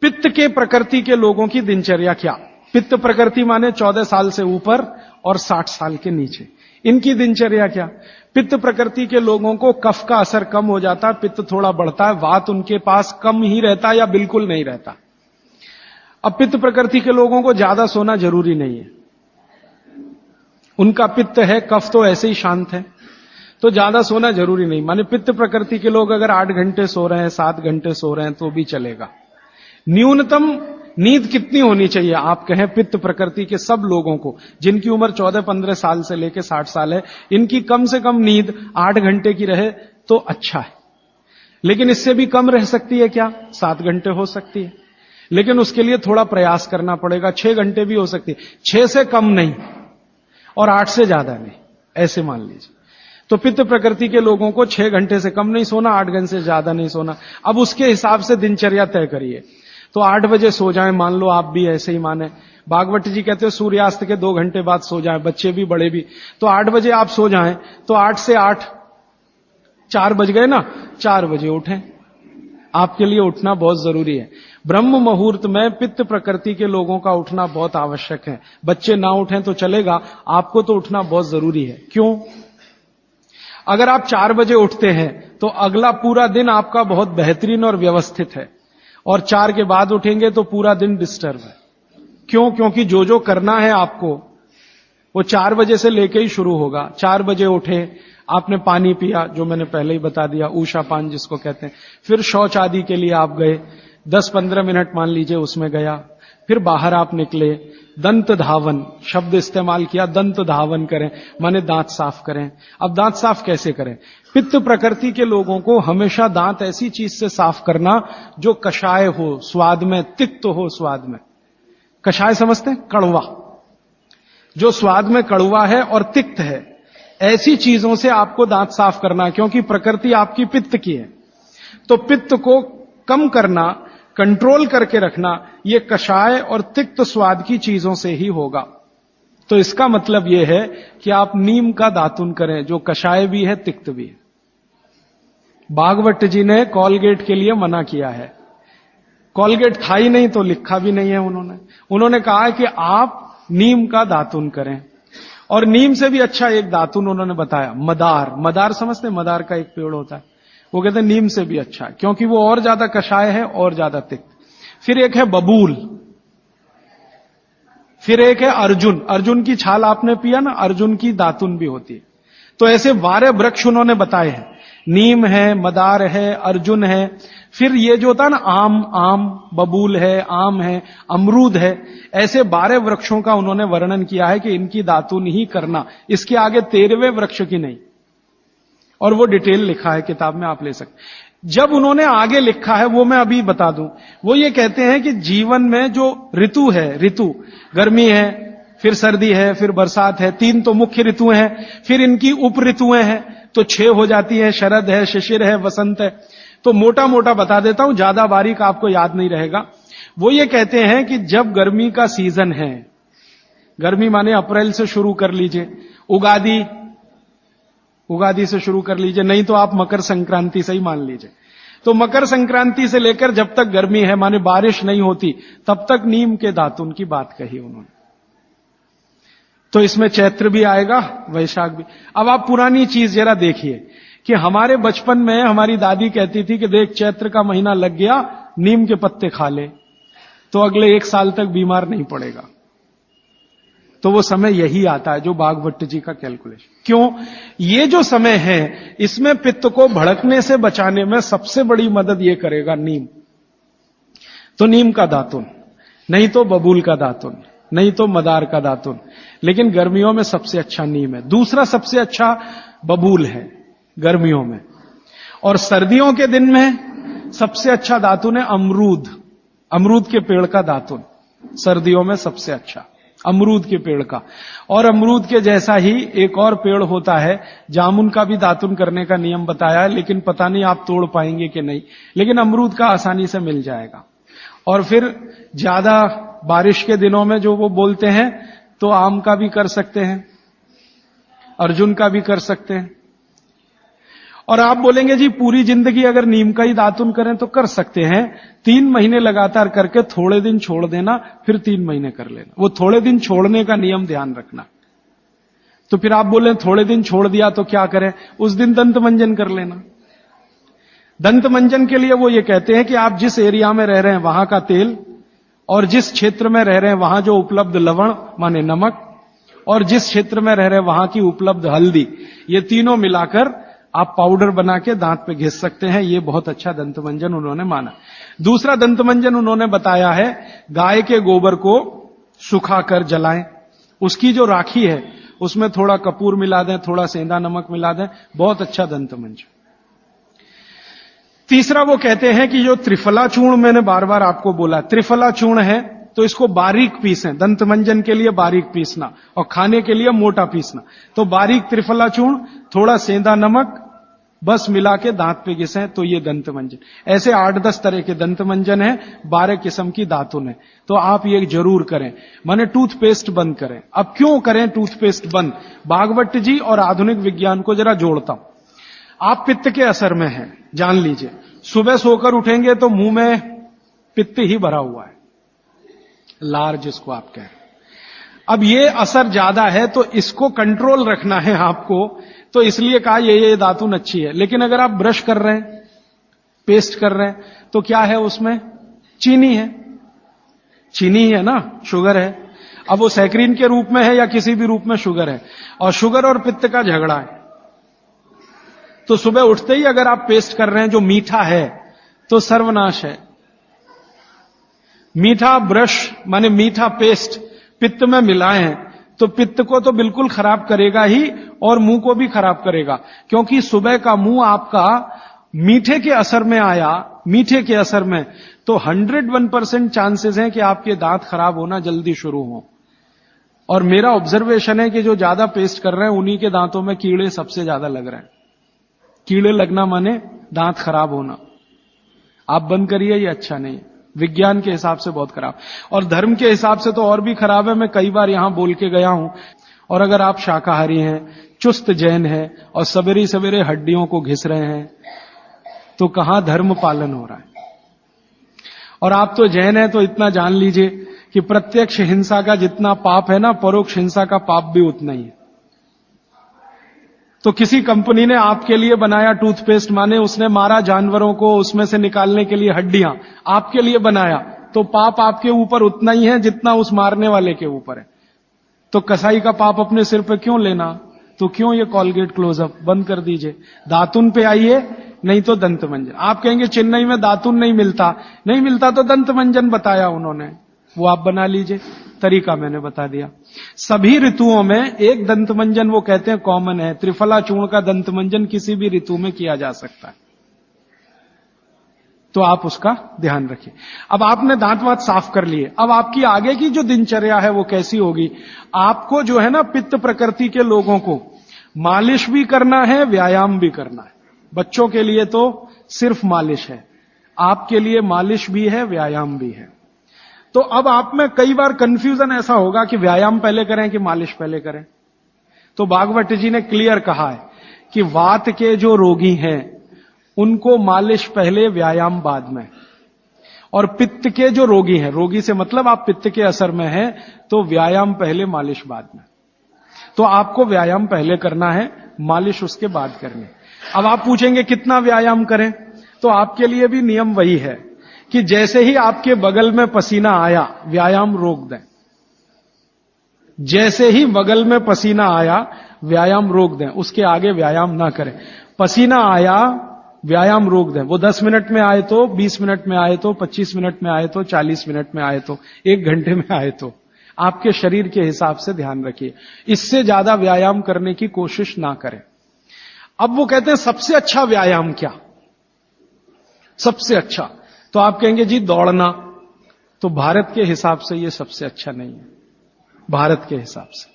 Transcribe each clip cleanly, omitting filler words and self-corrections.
पित्त के प्रकृति के लोगों की दिनचर्या क्या? पित्त प्रकृति माने 14 साल से ऊपर और 60 साल के नीचे, इनकी दिनचर्या क्या? पित्त प्रकृति के लोगों को कफ का असर कम हो जाता है, पित्त थोड़ा बढ़ता है, वात उनके पास कम ही रहता है या बिल्कुल नहीं रहता। अब पित्त प्रकृति के लोगों को ज्यादा सोना जरूरी नहीं है, उनका पित्त है, कफ तो ऐसे ही शांत है, तो ज्यादा सोना जरूरी नहीं। माने पित्त प्रकृति के लोग अगर 8 घंटे सो रहे हैं, 7 घंटे सो रहे हैं तो भी चलेगा। न्यूनतम नींद कितनी होनी चाहिए? आप कहें पित्त प्रकृति के सब लोगों को जिनकी उम्र 14-15 साल से लेकर 60 साल है, इनकी कम से कम नींद 8 घंटे की रहे तो अच्छा है। लेकिन इससे भी कम रह सकती है क्या? 7 घंटे हो सकती है, लेकिन उसके लिए थोड़ा प्रयास करना पड़ेगा। 6 घंटे भी हो सकती है, 6 से कम नहीं और 8 से ज्यादा नहीं, ऐसे मान लीजिए। तो पित्त प्रकृति के लोगों को 6 घंटे से कम नहीं सोना, 8 घंटे से ज्यादा नहीं सोना। अब उसके हिसाब से दिनचर्या तय करिए। तो 8 बजे सो जाएं, मान लो आप भी ऐसे ही माने। भागवत जी कहते हैं सूर्यास्त के 2 घंटे बाद सो जाएं, बच्चे भी बड़े भी। तो 8 बजे आप सो जाएं, तो 8 से 8 4 बज गए ना, 4 बजे उठें। आपके लिए उठना बहुत जरूरी है। ब्रह्म मुहूर्त में पित्त प्रकृति के लोगों का उठना बहुत आवश्यक है। बच्चे ना उठें तो चलेगा, आपको तो उठना बहुत जरूरी है। क्यों? अगर आप 4 बजे उठते हैं तो अगला पूरा दिन आपका बहुत बेहतरीन और व्यवस्थित है, और 4 के बाद उठेंगे तो पूरा दिन डिस्टर्ब है। क्यों? क्योंकि जो जो करना है आपको वो 4 बजे से लेके ही शुरू होगा। 4 बजे उठे, आपने पानी पिया, जो मैंने पहले ही बता दिया, ऊषा पान जिसको कहते हैं। फिर शौच आदि के लिए आप गए, 10-15 मिनट मान लीजिए उसमें गया। फिर बाहर आप निकले, दंत धावन शब्द इस्तेमाल किया, दंत धावन करें माने दांत साफ करें। अब दांत साफ कैसे करें? पित्त प्रकृति के लोगों को हमेशा दांत ऐसी चीज से साफ करना जो कषाय हो, स्वाद में तिक्त हो। स्वाद में कषाय समझते हैं? कड़वा, जो स्वाद में कड़वा है और तिक्त है, ऐसी चीजों से आपको दांत साफ करना है, क्योंकि प्रकृति आपकी पित्त की है। तो पित्त को कम करना, कंट्रोल करके रखना, ये कषाय और तिक्त स्वाद की चीजों से ही होगा। तो इसका मतलब यह है कि आप नीम का दातुन करें, जो कषाय भी है, तिक्त भी है। भागवत जी ने कॉलगेट के लिए मना किया है। कॉलगेट था ही नहीं तो लिखा भी नहीं है उन्होंने कहा कि आप नीम का दातुन करें। और नीम से भी अच्छा एक दातुन उन्होंने बताया, मदार। मदार समझते हैं? मदार का एक पेड़ होता है, वो कहते हैं नीम से भी अच्छा है, क्योंकि वो और ज्यादा कषाय है और ज्यादा तिक्त। फिर एक है बबूल, फिर एक है अर्जुन। अर्जुन की छाल आपने पिया ना, अर्जुन की दातुन भी होती है। तो ऐसे 12 वृक्ष उन्होंने बताए हैं, नीम है, मदार है, अर्जुन है। फिर ये जो होता है ना आम बबूल है, आम है, अमरूद है, ऐसे 12 वृक्षों का उन्होंने वर्णन किया है कि इनकी दातुन ही करना, इसके आगे 13वें वृक्ष की नहीं। और वो डिटेल लिखा है किताब में, आप ले सकते। जब उन्होंने आगे लिखा है वो मैं अभी बता दूं। वो ये कहते हैं कि जीवन में जो ऋतु है, ऋतु गर्मी है, फिर सर्दी है, फिर बरसात है, 3 तो मुख्य ऋतुएं हैं। फिर इनकी उप ऋतुएं हैं तो 6 हो जाती है, शरद है, शिशिर है, वसंत है। तो मोटा मोटा बता देता हूं, ज्यादा बारीक आपको याद नहीं रहेगा। वो ये कहते हैं कि जब गर्मी का सीजन है, गर्मी माने अप्रैल से शुरू कर लीजिए, उगादी से शुरू कर लीजिए, नहीं तो आप मकर संक्रांति से ही मान लीजिए। तो मकर संक्रांति से लेकर जब तक गर्मी है माने बारिश नहीं होती, तब तक नीम के दातुन की बात कही उन्होंने। तो इसमें चैत्र भी आएगा, वैशाख भी। अब आप पुरानी चीज जरा देखिए कि हमारे बचपन में हमारी दादी कहती थी कि देख चैत्र का महीना लग गया, नीम के पत्ते खा ले तो अगले 1 साल तक बीमार नहीं पड़ेगा। तो वो समय यही आता है जो भागवत जी का कैलकुलेशन। क्यों? ये जो समय है इसमें पित्त को भड़कने से बचाने में सबसे बड़ी मदद ये करेगा नीम। तो नीम का दातुन, नहीं तो बबूल का दातुन, नहीं तो मदार का दातुन, लेकिन गर्मियों में सबसे अच्छा नीम है। दूसरा सबसे अच्छा बबूल है गर्मियों में, और सर्दियों के दिन में सबसे अच्छा दातुन है अमरूद। अमरूद के पेड़ का दातुन सर्दियों में सबसे अच्छा, अमरूद के पेड़ का। और अमरूद के जैसा ही एक और पेड़ होता है, जामुन का भी दातुन करने का नियम बताया है, लेकिन पता नहीं आप तोड़ पाएंगे कि नहीं, लेकिन अमरूद का आसानी से मिल जाएगा। और फिर ज्यादा बारिश के दिनों में जो वो बोलते हैं तो आम का भी कर सकते हैं, अर्जुन का भी कर सकते हैं। और आप बोलेंगे जी पूरी जिंदगी अगर नीम का ही दातुन करें तो कर सकते हैं, 3 महीने लगातार करके थोड़े दिन छोड़ देना, फिर 3 महीने कर लेना। वो थोड़े दिन छोड़ने का नियम ध्यान रखना। तो फिर आप बोले थोड़े दिन छोड़ दिया तो क्या करें, उस दिन दंत मंजन कर लेना। दंत मंजन के लिए वो ये कहते हैं कि आप जिस एरिया में रह रहे हैं वहां का तेल, और जिस क्षेत्र में रह रहे हैं वहां जो उपलब्ध लवण माने नमक, और जिस क्षेत्र में रह रहे हैं वहां की उपलब्ध हल्दी, ये तीनों मिलाकर आप पाउडर बना के दांत पे घिस सकते हैं। ये बहुत अच्छा दंत मंजन उन्होंने माना। दूसरा दंत मंजन उन्होंने बताया है, गाय के गोबर को सुखाकर जलाएं, उसकी जो राखी है उसमें थोड़ा कपूर मिला दें, थोड़ा सेंधा नमक मिला दें, बहुत अच्छा दंत मंजन। तीसरा वो कहते हैं कि जो त्रिफला चूर्ण मैंने बार बार आपको बोला, त्रिफला चूर्ण है तो इसको बारीक पीसें, दंत मंजन के लिए बारीक पीसना और खाने के लिए मोटा पीसना। तो बारीक त्रिफला चूर्ण, थोड़ा सेंधा नमक, बस मिला के दांत पे घिसें तो ये दंत मंजन। ऐसे 8-10 तरह के दंत मंजन है, 12 किस्म की दातुन है। तो आप ये जरूर करें, माने टूथपेस्ट बंद करें। अब क्यों करें टूथपेस्ट बंद? भागवत जी और आधुनिक विज्ञान को जरा जोड़ता हूं। आप पित्त के असर में हैं, जान लीजिए। सुबह सोकर उठेंगे तो मुंह में पित्त ही भरा हुआ है, लार जिसको आप कह रहे हैं। अब ये असर ज्यादा है तो इसको कंट्रोल रखना है आपको, तो इसलिए कहा ये दातुन अच्छी है। लेकिन अगर आप ब्रश कर रहे हैं, पेस्ट कर रहे हैं, तो क्या है उसमें? चीनी है, चीनी है ना, शुगर है। अब वो सैकरीन के रूप में है या किसी भी रूप में शुगर है, और शुगर और पित्त का झगड़ा है। तो सुबह उठते ही अगर आप पेस्ट कर रहे हैं जो मीठा है तो सर्वनाश है। मीठा ब्रश माने मीठा पेस्ट पित्त में मिलाएं तो पित्त को तो बिल्कुल खराब करेगा ही, और मुंह को भी खराब करेगा। क्योंकि सुबह का मुंह आपका मीठे के असर में आया, मीठे के असर में, तो 101% चांसेस हैं कि आपके दांत खराब होना जल्दी शुरू हो। और मेरा ऑब्जर्वेशन है कि जो ज्यादा पेस्ट कर रहे हैं उन्हीं के दांतों में कीड़े सबसे ज्यादा लग रहे हैं। कीड़े लगना माने दांत खराब होना। आप बंद करिए, ये अच्छा नहीं है, विज्ञान के हिसाब से बहुत खराब, और धर्म के हिसाब से तो और भी खराब है। मैं कई बार यहां बोल के गया हूं। और अगर आप शाकाहारी हैं, चुस्त जैन हैं, और सवेरे सवेरे हड्डियों को घिस रहे हैं, तो कहां धर्म पालन हो रहा है? और आप तो जैन हैं तो इतना जान लीजिए कि प्रत्यक्ष हिंसा का जितना पाप है ना, परोक्ष हिंसा का पाप भी उतना ही है। तो किसी कंपनी ने आपके लिए बनाया टूथपेस्ट, माने उसने मारा जानवरों को, उसमें से निकालने के लिए हड्डियां आपके लिए बनाया, तो पाप आपके ऊपर उतना ही है जितना उस मारने वाले के ऊपर है। तो कसाई का पाप अपने सिर पे क्यों लेना? तो क्यों ये कॉलगेट क्लोजअप बंद कर दीजिए, दातुन पे आइए, नहीं तो दंत मंजन। आप कहेंगे चेन्नई में दातुन नहीं मिलता, नहीं मिलता तो दंत मंजन बताया उन्होंने, वो आप बना लीजिए, तरीका मैंने बता दिया। सभी ऋतुओं में एक दंत मंजन वो कहते हैं कॉमन है, त्रिफला चूर्ण का दंत मंजन किसी भी ऋतु में किया जा सकता है, तो आप उसका ध्यान रखिए। अब आपने दांत वात साफ कर लिए, अब आपकी आगे की जो दिनचर्या है वो कैसी होगी? आपको जो है ना, पित्त प्रकृति के लोगों को मालिश भी करना है, व्यायाम भी करना है। बच्चों के लिए तो सिर्फ मालिश है, आपके लिए मालिश भी है, व्यायाम भी है। तो अब आप में कई बार कंफ्यूजन ऐसा होगा कि व्यायाम पहले करें कि मालिश पहले करें। तो भागवत जी ने क्लियर कहा है कि वात के जो रोगी हैं उनको मालिश पहले, व्यायाम बाद में। और पित्त के जो रोगी हैं, रोगी से मतलब आप पित्त के असर में हैं, तो व्यायाम पहले, मालिश बाद में। तो आपको व्यायाम पहले करना है, मालिश उसके बाद करनी। अब आप पूछेंगे कितना व्यायाम करें? तो आपके लिए भी नियम वही है कि जैसे ही आपके बगल में पसीना आया, व्यायाम रोक दें। जैसे ही बगल में पसीना आया, व्यायाम रोक दें, उसके आगे व्यायाम ना करें। पसीना आया, व्यायाम रोक दें। वो 10 मिनट में आए तो, 20 मिनट में आए तो, 25 मिनट में आए तो, 40 मिनट में आए तो, 1 घंटे में आए तो, आपके शरीर के हिसाब से ध्यान रखिए। इससे ज्यादा व्यायाम करने की कोशिश ना करें। अब वो कहते हैं सबसे अच्छा व्यायाम क्या? सबसे अच्छा तो आप कहेंगे जी दौड़ना। तो भारत के हिसाब से ये सबसे अच्छा नहीं है। भारत के हिसाब से,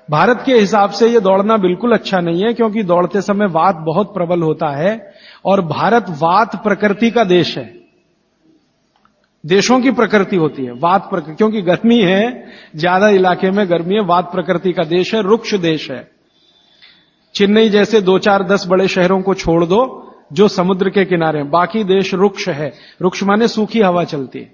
भारत के हिसाब से ये दौड़ना बिल्कुल अच्छा नहीं है, क्योंकि दौड़ते समय वात बहुत प्रबल होता है, और भारत वात प्रकृति का देश है। देशों की प्रकृति होती है वात प्रकृति, क्योंकि गर्मी है, ज्यादा इलाके में गर्मी है, वात प्रकृति का देश है, रुक्ष देश है। चेन्नई जैसे 2-4-10 बड़े शहरों को छोड़ दो जो समुद्र के किनारे हैं, बाकी देश रुक्ष है। रुक्ष माने सूखी हवा चलती है,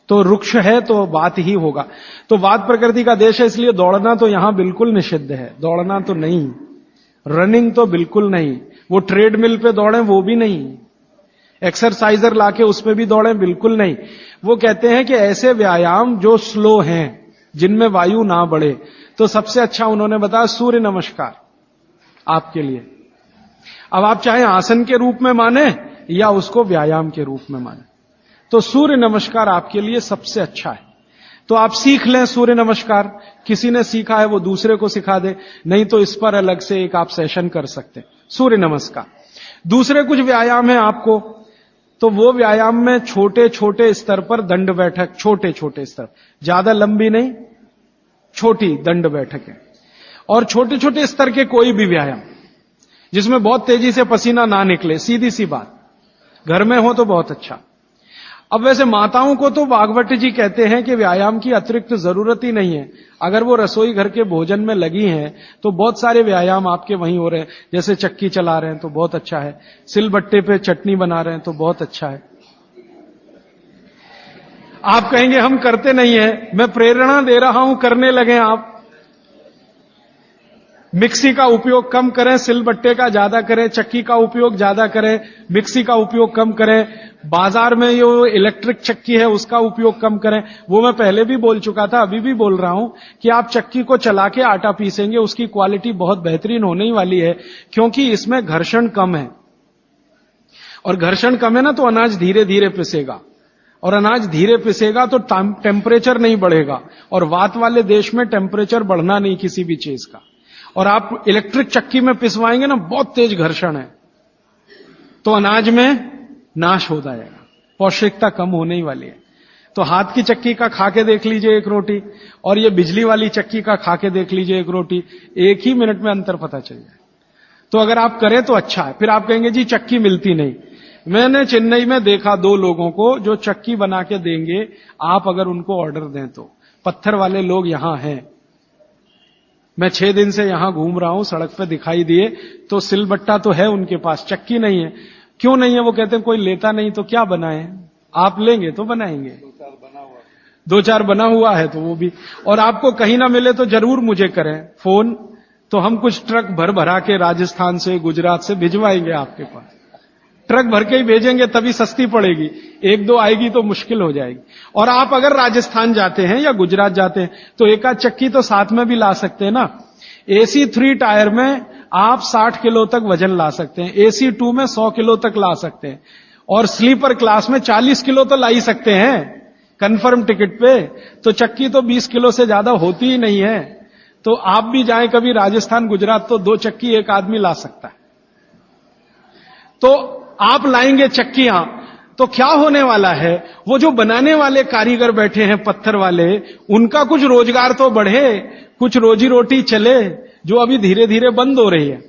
तो रुक्ष है तो बात ही होगा। तो वात प्रकृति का देश है, इसलिए दौड़ना तो यहां बिल्कुल निषिद्ध है। दौड़ना तो नहीं, रनिंग तो बिल्कुल नहीं, वो ट्रेडमिल पे दौड़े वो भी नहीं, एक्सरसाइजर लाके उसमें भी दौड़े बिल्कुल नहीं। वो कहते हैं कि ऐसे व्यायाम जो स्लो हैं, जिनमें वायु ना बढ़े, तो सबसे अच्छा उन्होंने बताया सूर्य नमस्कार आपके लिए। अब आप चाहे आसन के रूप में माने या उसको व्यायाम के रूप में माने, तो सूर्य नमस्कार आपके लिए सबसे अच्छा है। तो आप सीख लें सूर्य नमस्कार, किसी ने सीखा है वो दूसरे को सिखा दे, नहीं तो इस पर अलग से एक आप सेशन कर सकते हैं सूर्य नमस्कार। दूसरे कुछ व्यायाम है आपको, तो वो व्यायाम में छोटे छोटे स्तर पर दंड बैठक, छोटे छोटे स्तर, ज्यादा लंबी नहीं, छोटी दंड बैठक है। और छोटे छोटे स्तर के कोई भी व्यायाम जिसमें बहुत तेजी से पसीना ना निकले, सीधी सी बात, घर में हो तो बहुत अच्छा। अब वैसे माताओं को तो भागवत जी कहते हैं कि व्यायाम की अतिरिक्त जरूरत ही नहीं है। अगर वो रसोई घर के भोजन में लगी हैं तो बहुत सारे व्यायाम आपके वहीं हो रहे हैं, जैसे चक्की चला रहे हैं तो बहुत अच्छा है, सिलबट्टे पे चटनी बना रहे हैं तो बहुत अच्छा है। आप कहेंगे हम करते नहीं है, मैं प्रेरणा दे रहा हूं, करने लगे आप। मिक्सी का उपयोग कम करें, सिलबट्टे का ज्यादा करें, चक्की का उपयोग ज्यादा करें, मिक्सी का उपयोग कम करें, बाजार में जो इलेक्ट्रिक चक्की है उसका उपयोग कम करें। वो मैं पहले भी बोल चुका था, अभी भी बोल रहा हूं कि आप चक्की को चला के आटा पीसेंगे, उसकी क्वालिटी बहुत बेहतरीन होने ही वाली है, क्योंकि इसमें घर्षण कम है। और घर्षण कम है ना, तो अनाज धीरे धीरे पिसेगा, और अनाज धीरे पिसेगा तो टेम्परेचर नहीं बढ़ेगा, और वात वाले देश में टेम्परेचर बढ़ना नहीं किसी भी चीज का। और आप इलेक्ट्रिक चक्की में पिसवाएंगे ना, बहुत तेज घर्षण है, तो अनाज में नाश हो जाएगा, पौष्टिकता कम होने ही वाली है। तो हाथ की चक्की का खा के देख लीजिए एक रोटी, और ये बिजली वाली चक्की का खा के देख लीजिए एक रोटी, एक ही मिनट में अंतर पता चल जाए। तो अगर आप करें तो अच्छा है। फिर आप कहेंगे जी चक्की मिलती नहीं। मैंने चेन्नई में देखा 2 लोगों को जो चक्की बना के देंगे, आप अगर उनको ऑर्डर दें तो। पत्थर वाले लोग यहां हैं, मैं 6 दिन से यहां घूम रहा हूं, सड़क पे दिखाई दिए, तो सिलबट्टा तो है उनके पास, चक्की नहीं है। क्यों नहीं है? वो कहते हैं कोई लेता नहीं तो क्या बनाए, आप लेंगे तो बनाएंगे। 2-4 बना हुआ है तो वो भी। और आपको कहीं ना मिले तो जरूर मुझे करें फोन, तो हम कुछ ट्रक भर भरा के राजस्थान से, गुजरात से भिजवाएंगे आपके पास। ट्रक भर के ही भेजेंगे तभी सस्ती पड़ेगी, 1-2 आएगी तो मुश्किल हो जाएगी। और आप अगर राजस्थान जाते हैं या गुजरात जाते हैं तो एक आध चक्की तो साथ में भी ला सकते हैं ना। AC 3 टायर में आप 60 किलो तक वजन ला सकते हैं, AC 2 में 100 किलो तक ला सकते हैं, और स्लीपर क्लास में 40 किलो तो ला ही सकते हैं कंफर्म टिकट पे। तो चक्की तो 20 किलो से ज्यादा होती ही नहीं है। तो आप भी जाएं कभी राजस्थान गुजरात तो 2 चक्की एक आदमी ला सकता है। तो आप लाएंगे चक्कियां तो क्या होने वाला है, वो जो बनाने वाले कारीगर बैठे हैं पत्थर वाले, उनका कुछ रोजगार तो बढ़े, कुछ रोजी रोटी चले, जो अभी धीरे धीरे बंद हो रही है।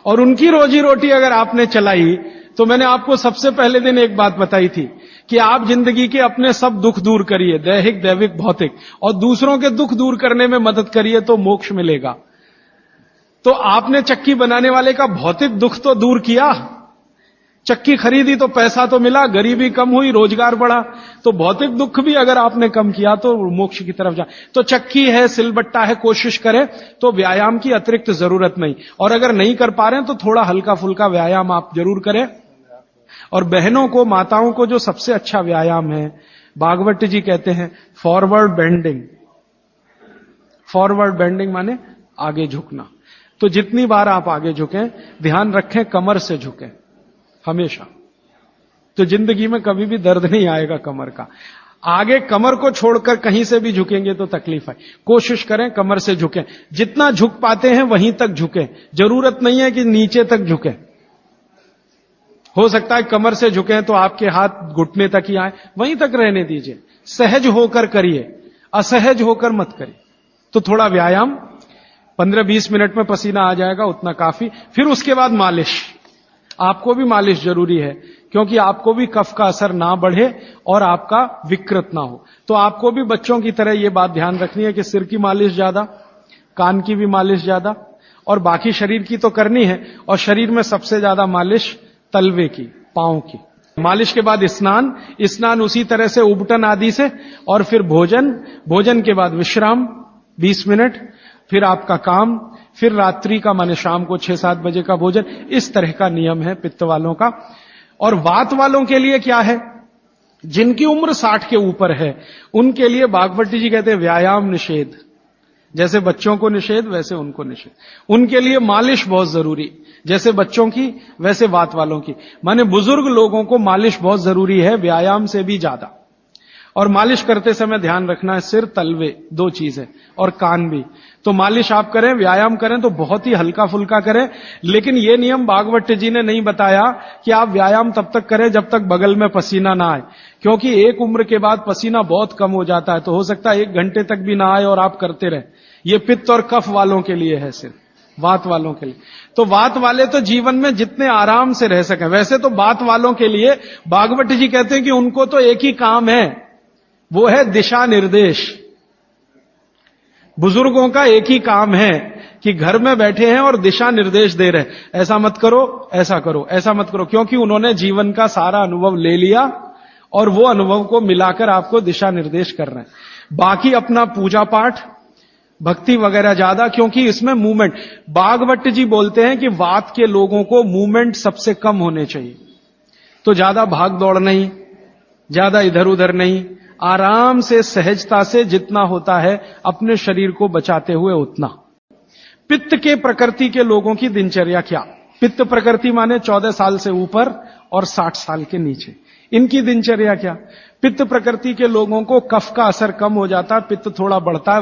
और उनकी रोजी रोटी अगर आपने चलाई, तो मैंने आपको सबसे पहले दिन एक बात बताई थी कि आप जिंदगी के अपने सब दुख दूर करिए, दैहिक दैविक भौतिक, और दूसरों के दुख दूर करने में मदद करिए तो मोक्ष मिलेगा। तो आपने चक्की बनाने वाले का भौतिक दुख तो दूर किया, चक्की खरीदी तो पैसा तो मिला, गरीबी कम हुई, रोजगार बढ़ा, तो भौतिक दुख भी अगर आपने कम किया तो मोक्ष की तरफ जा। तो चक्की है, सिलबट्टा है, कोशिश करें तो व्यायाम की अतिरिक्त जरूरत नहीं। और अगर नहीं कर पा रहे हैं तो थोड़ा हल्का फुल्का व्यायाम आप जरूर करें। और बहनों को, माताओं को जो सबसे अच्छा व्यायाम है, भागवत जी कहते हैं फॉरवर्ड बेंडिंग। फॉरवर्ड बेंडिंग माने आगे झुकना। तो जितनी बार आप आगे झुकें, ध्यान रखें कमर से झुकें हमेशा, तो जिंदगी में कभी भी दर्द नहीं आएगा कमर का। आगे कमर को छोड़कर कहीं से भी झुकेंगे तो तकलीफ है। कोशिश करें कमर से झुकें, जितना झुक पाते हैं वहीं तक झुकें, जरूरत नहीं है कि नीचे तक झुकें। हो सकता है कमर से झुकें तो आपके हाथ घुटने तक ही आए, वहीं तक रहने दीजिए। सहज होकर करिए, असहज होकर मत करिए। तो थोड़ा व्यायाम, 15-20 मिनट में पसीना आ जाएगा, उतना काफी। फिर उसके बाद मालिश, आपको भी मालिश जरूरी है, क्योंकि आपको भी कफ का असर ना बढ़े और आपका विकृत ना हो। तो आपको भी बच्चों की तरह यह बात ध्यान रखनी है कि सिर की मालिश ज्यादा, कान की भी मालिश ज्यादा, और बाकी शरीर की तो करनी है, और शरीर में सबसे ज्यादा मालिश तलवे की, पांव की। मालिश के बाद स्नान, स्नान उसी तरह से उबटन आदि से, और फिर भोजन, भोजन के बाद विश्राम 20 मिनट, फिर आपका काम, फिर रात्रि का माने शाम को 6-7 बजे का भोजन। इस तरह का नियम है पित्त वालों का। और वात वालों के लिए क्या है? जिनकी उम्र 60 के ऊपर है उनके लिए बागवती जी कहते हैं व्यायाम निषेध। जैसे बच्चों को निषेध वैसे उनको निषेध। उनके लिए मालिश बहुत जरूरी, जैसे बच्चों की वैसे वात वालों की। माने बुजुर्ग लोगों को मालिश बहुत जरूरी है, व्यायाम से भी ज्यादा। और मालिश करते समय ध्यान रखना है सिर तलवे 2 चीजें, और कान भी। तो मालिश आप करें, व्यायाम करें तो बहुत ही हल्का फुल्का करें। लेकिन यह नियम भागवत जी ने नहीं बताया कि आप व्यायाम तब तक करें जब तक बगल में पसीना ना आए, क्योंकि एक उम्र के बाद पसीना बहुत कम हो जाता है। तो हो सकता है 1 घंटे तक भी ना आए और आप करते रहे। ये पित्त और कफ वालों के लिए है, सिर्फ वात वालों के लिए। तो वात वाले तो जीवन में जितने आराम से रह सकें। वैसे तो वात वालों के लिए भागवत जी कहते हैं कि उनको तो एक ही काम है, वो है दिशा निर्देश। बुजुर्गों का एक ही काम है कि घर में बैठे हैं और दिशा निर्देश दे रहे हैं, ऐसा मत करो, ऐसा करो, ऐसा मत करो, क्योंकि उन्होंने जीवन का सारा अनुभव ले लिया और वो अनुभव को मिलाकर आपको दिशा निर्देश कर रहे हैं। बाकी अपना पूजा पाठ, भक्ति वगैरह ज्यादा, क्योंकि इसमें मूवमेंट, भागवत जी बोलते हैं कि वात के लोगों को मूवमेंट सबसे कम होने चाहिए। तो ज्यादा भाग दौड़ नहीं, ज्यादा इधर उधर नहीं, आराम से सहजता से जितना होता है अपने शरीर को बचाते हुए उतना। पित्त के प्रकृति के लोगों की दिनचर्या क्या? पित्त प्रकृति माने 14 साल से ऊपर और 60 साल के नीचे, इनकी दिनचर्या क्या? पित्त प्रकृति के लोगों को कफ का असर कम हो जाता है, पित्त थोड़ा बढ़ता है।